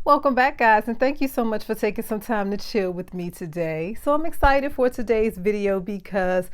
Welcome back, guys, and thank you so much for taking some time to chill with me today. So I'm excited for today's video because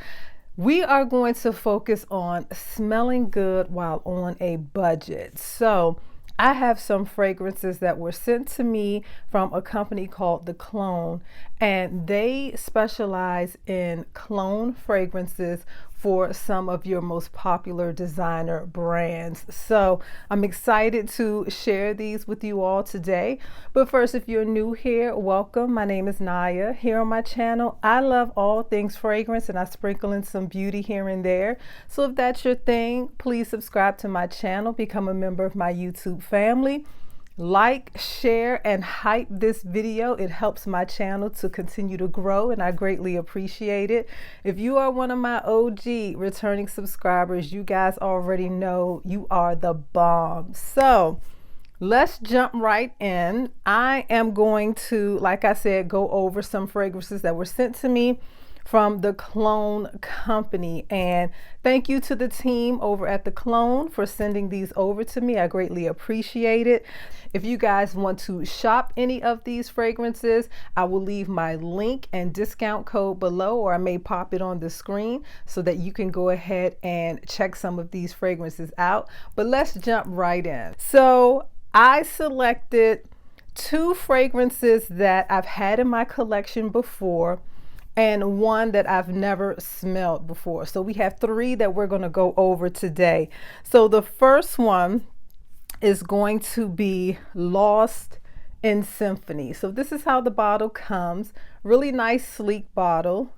we are going to focus on smelling good while on a budget. So I have some fragrances that were sent to me from a company called The Clone, and they specialize in clone fragrances for some of your most popular designer brands. So I'm excited to share these with you all today. But first, if you're new here, welcome. My name is Naya. Here on my channel, I love all things fragrance and I sprinkle in some beauty here and there. So if that's your thing, please subscribe to my channel, become a member of my YouTube family. Like, share, and hype this video. It helps my channel to continue to grow, and I greatly appreciate it. If you are one of my OG returning subscribers, you guys already know you are the bomb. So let's jump right in. I am going to, like I said, go over some fragrances that were sent to me from the Clone company, and thank you to the team over at the Clone for sending these over to me. I greatly appreciate it. If you guys want to shop any of these fragrances, I will leave my link and discount code below, or I may pop it on the screen so that you can go ahead and check some of these fragrances out. But let's jump right in. So I selected two fragrances that I've had in my collection before and one that I've never smelled before. So we have three that we're going to go over today. So the first one is going to be Lost in Symphony. So this is how the bottle comes. Really nice, sleek bottle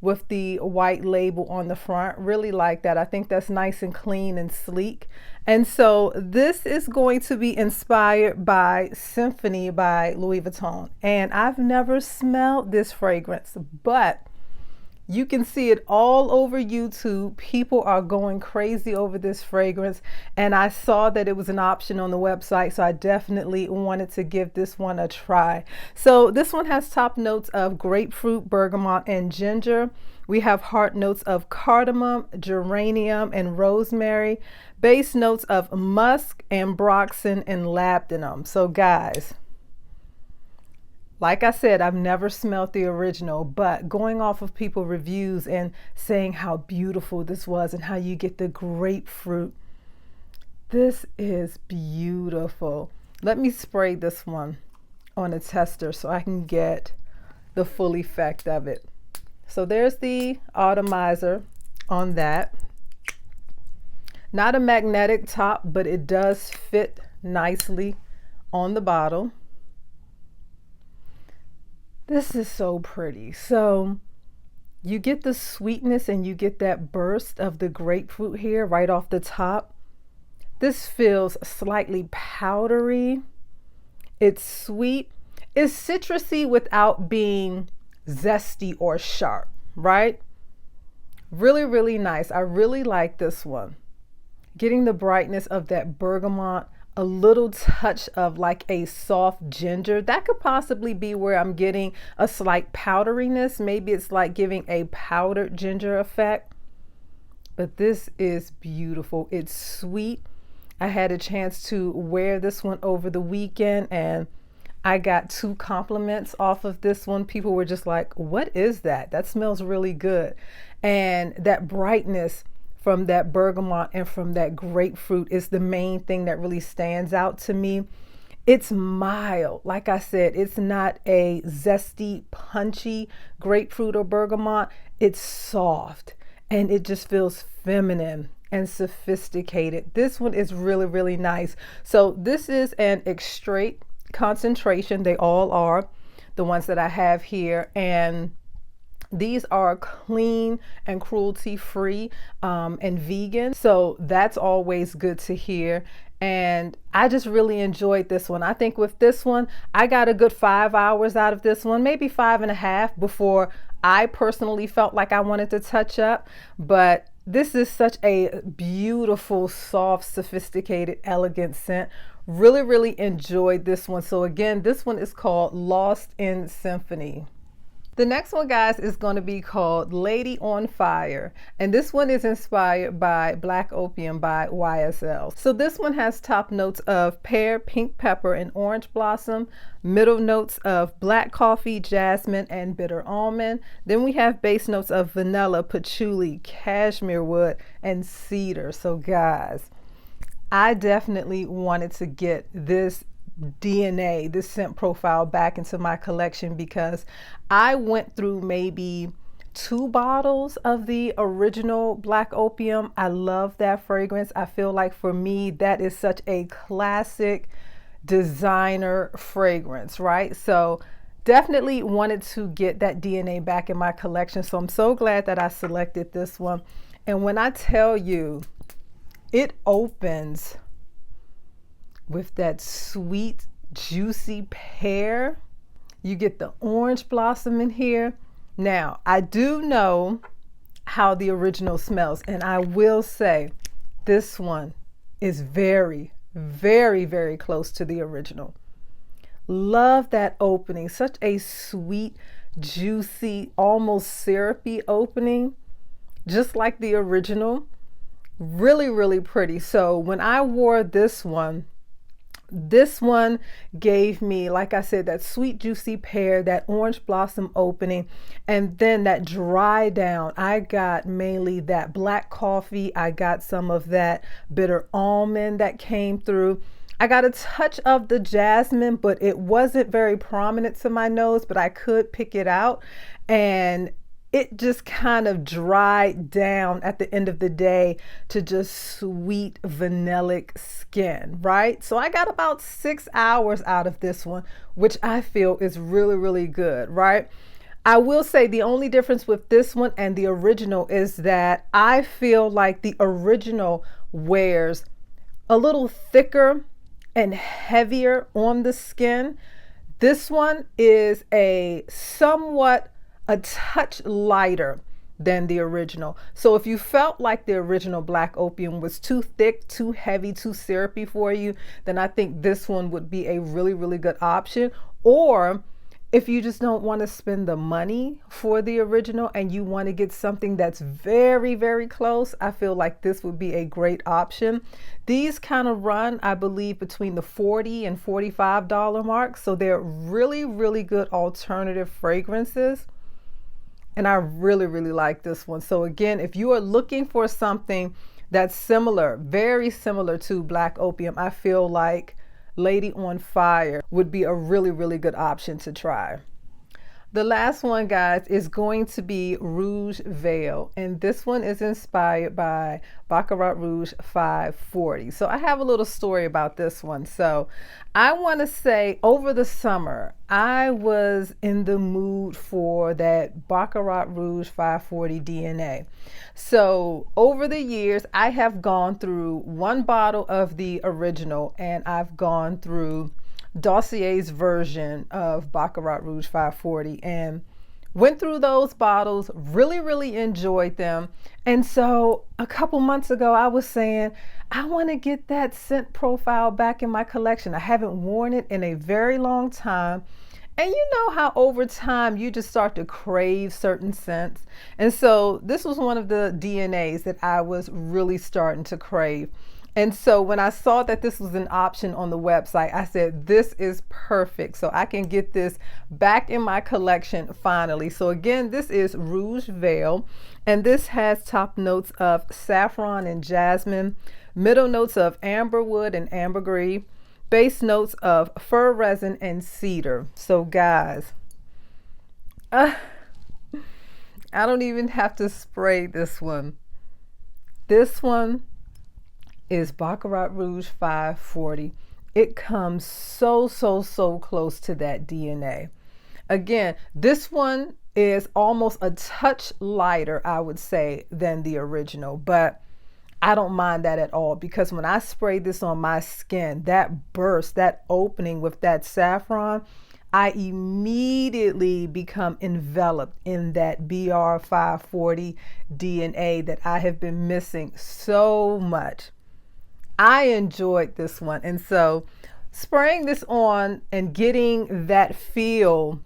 with the white label on the front. Really like that. I think that's nice and clean and sleek. And so this is going to be inspired by Symphony by Louis Vuitton. And I've never smelled this fragrance, but you can see it all over YouTube. People are going crazy over this fragrance, and I saw that it was an option on the website, so I definitely wanted to give this one a try. So this one has top notes of grapefruit, bergamot, and ginger. We have heart notes of cardamom, geranium, and rosemary. Base notes of musk, ambroxan, and labdanum. So guys, like I said, I've never smelled the original, but going off of people reviews and saying how beautiful this was and how you get the grapefruit, this is beautiful. Let me spray this one on a tester so I can get the full effect of it. So there's the atomizer on that. Not a magnetic top, but it does fit nicely on the bottle. This is so pretty. So you get the sweetness and you get that burst of the grapefruit here right off the top. This feels slightly powdery. It's sweet. It's citrusy without being zesty or sharp, right? Really, really nice. I really like this one. Getting the brightness of that bergamot, a little touch of like a soft ginger. That could possibly be where I'm getting a slight powderiness. Maybe it's like giving a powdered ginger effect. But this is beautiful. It's sweet. I had a chance to wear this one over the weekend and I got 2 compliments off of this one. People were just like, what is that? That smells really good. And that brightness from that bergamot and from that grapefruit is the main thing that really stands out to me. It's mild. Like I said, it's not a zesty, punchy grapefruit or bergamot. It's soft and it just feels feminine and sophisticated. This one is really, really nice. So this is an extrait concentration. They all are, the ones that I have here, and these are clean and cruelty free and vegan, so that's always good to hear. And I just really enjoyed this one. I think with this one I got a good 5 hours out of this one, maybe 5.5 before I personally felt like I wanted to touch up. But this is such a beautiful, soft, sophisticated, elegant scent. Really, really enjoyed this one. So again, this one is called Lost in Symphony. The next one, guys, is going to be called Lady on Fire. And this one is inspired by Black Opium by YSL. So this one has top notes of pear, pink pepper, and orange blossom. Middle notes of black coffee, jasmine, and bitter almond. Then we have base notes of vanilla, patchouli, cashmere wood, and cedar. So guys, I definitely wanted to get this DNA, this scent profile, back into my collection because I went through maybe 2 bottles of the original Black Opium. I love that fragrance. I feel like for me, that is such a classic designer fragrance, right? So definitely wanted to get that DNA back in my collection. So I'm so glad that I selected this one. And when I tell you, it opens with that sweet, juicy pear. You get the orange blossom in here. Now, I do know how the original smells, and I will say this one is very, very, very close to the original. Love that opening. Such a sweet, juicy, almost syrupy opening, just like the original. Really, really pretty. So when I wore this one gave me, like I said, that sweet, juicy pear, that orange blossom opening, and then that dry down. I got mainly that black coffee. I got some of that bitter almond that came through. I got a touch of the jasmine, but it wasn't very prominent to my nose, but I could pick it out. And it just kind of dried down at the end of the day to just sweet vanillic skin, right? So I got about 6 hours out of this one, which I feel is really, really good, right? I will say the only difference with this one and the original is that I feel like the original wears a little thicker and heavier on the skin. This one is a touch lighter than the original. So if you felt like the original Black Opium was too thick, too heavy, too syrupy for you, then I think this one would be a really, really good option. Or if you just don't want to spend the money for the original and you want to get something that's very, very close, I feel like this would be a great option. These kind of run, I believe, between the $40 and $45 mark. So they're really, really good alternative fragrances. And I really, really like this one. So again, if you are looking for something that's similar, very similar to Black Opium, I feel like Lady on Fire would be a really, really good option to try. The last one, guys, is going to be Rouge Veil, and this one is inspired by Baccarat Rouge 540. So I have a little story about this one. So I want to say over the summer, I was in the mood for that Baccarat Rouge 540 DNA. So over the years, I have gone through 1 bottle of the original, and I've gone through Dossier's version of Baccarat Rouge 540 and went through those bottles, really, really enjoyed them. And so a couple months ago, I was saying, I want to get that scent profile back in my collection. I haven't worn it in a very long time. And you know how over time you just start to crave certain scents. And so this was one of the DNAs that I was really starting to crave. And so when I saw that this was an option on the website, I said, this is perfect. So I can get this back in my collection finally. So again, this is Rouge Veil, and this has top notes of saffron and jasmine, middle notes of amberwood and ambergris, base notes of fir resin and cedar. So guys, I don't even have to spray this one. This one is Baccarat Rouge 540. It comes so close to that DNA. Again, this one is almost a touch lighter, I would say, than the original, but I don't mind that at all, because when I spray this on my skin, that burst, that opening with that saffron, I immediately become enveloped in that BR 540 DNA that I have been missing so much. I enjoyed this one. And so spraying this on and getting that feel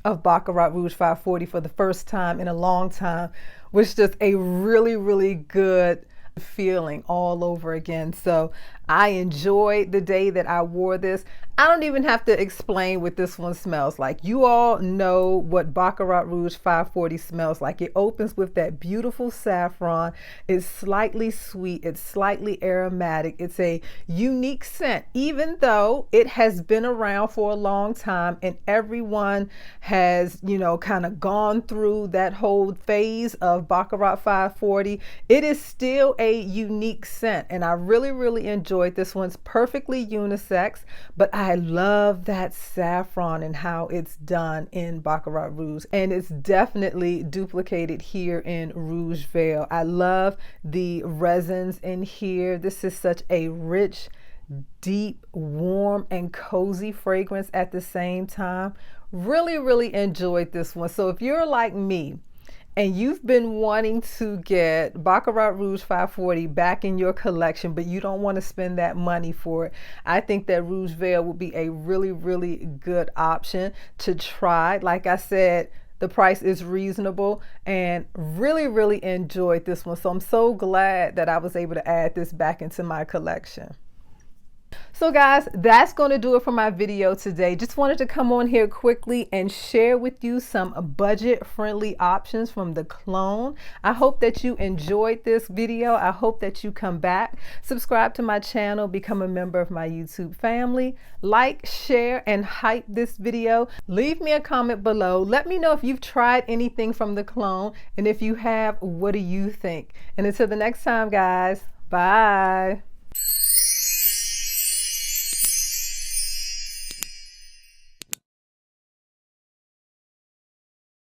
of Baccarat Rouge 540 for the first time in a long time was just a really, really good feeling all over again. So I enjoyed the day that I wore this. I don't even have to explain what this one smells like. You all know what Baccarat Rouge 540 smells like. It opens with that beautiful saffron. It's slightly sweet. It's slightly aromatic. It's a unique scent, even though it has been around for a long time and everyone has, you know, kind of gone through that whole phase of Baccarat 540. It is still a unique scent, and I really, really enjoyed this one's perfectly unisex, but I love that saffron and how it's done in Baccarat Rouge, and it's definitely duplicated here in Rouge Veil. I love the resins in here. This is such a rich, deep, warm, and cozy fragrance at the same time. Really, really enjoyed this one. So if you're like me, and you've been wanting to get Baccarat Rouge 540 back in your collection, but you don't want to spend that money for it, I think that Rouge Veil would be a really, really good option to try. Like I said, the price is reasonable, and really, really enjoyed this one. So I'm so glad that I was able to add this back into my collection. So guys, that's going to do it for my video today. Just wanted to come on here quickly and share with you some budget-friendly options from the clone. I hope that you enjoyed this video. I hope that you come back, subscribe to my channel, become a member of my YouTube family, like, share, and hype this video. Leave me a comment below. Let me know if you've tried anything from the clone, and if you have, what do you think? And until the next time, guys, bye.